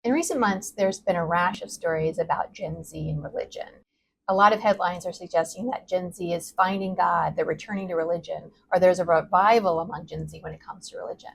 In recent months, there's been a rash of stories about Gen Z and religion. A lot of headlines are suggesting that Gen Z is finding God, they're returning to religion, or there's a revival among Gen Z when it comes to religion.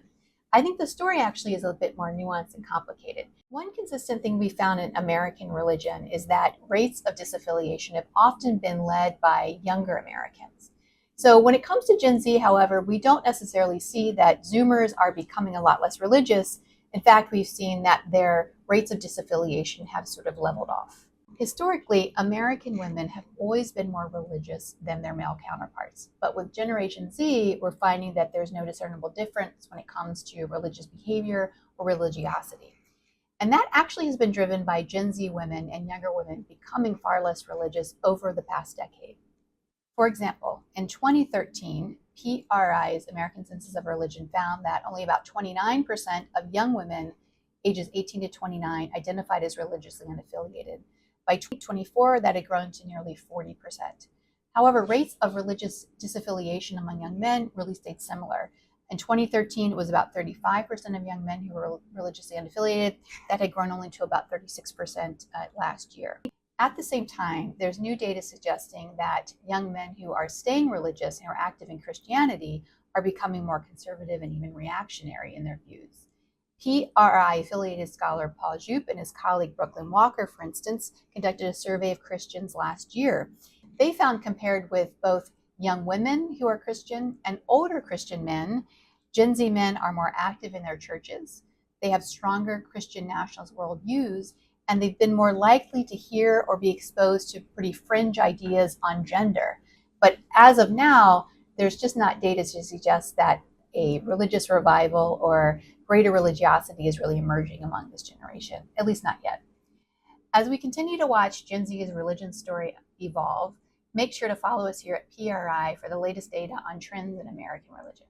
I think the story actually is a bit more nuanced and complicated. One consistent thing we found in American religion is that rates of disaffiliation have often been led by younger Americans. So when it comes to Gen Z, however, we don't necessarily see that Zoomers are becoming a lot less religious. In fact, we've seen that their rates of disaffiliation have sort of leveled off. Historically, American women have always been more religious than their male counterparts. But with Generation Z, we're finding that there's no discernible difference when it comes to religious behavior or religiosity. And that actually has been driven by Gen Z women and younger women becoming far less religious over the past decade. For example, in 2013, PRRI's American Census of Religion found that only about 29% of young women ages 18 to 29 identified as religiously unaffiliated. By 2024, that had grown to nearly 40%. However, rates of religious disaffiliation among young men really stayed similar. In 2013, it was about 35% of young men who were religiously unaffiliated. That had grown only to about 36% last year. At the same time, there's new data suggesting that young men who are staying religious and are active in Christianity are becoming more conservative and even reactionary in their views. PRRI-affiliated scholar Paul Jupe and his colleague Brooklyn Walker, for instance, conducted a survey of Christians last year. They found, compared with both young women who are Christian and older Christian men, Gen Z men are more active in their churches. They have stronger Christian nationalist worldviews, and they've been more likely to hear or be exposed to pretty fringe ideas on gender. But as of now, there's just not data to suggest that a religious revival or greater religiosity is really emerging among this generation, at least not yet. As we continue to watch Gen Z's religion story evolve, make sure to follow us here at PRI for the latest data on trends in American religion.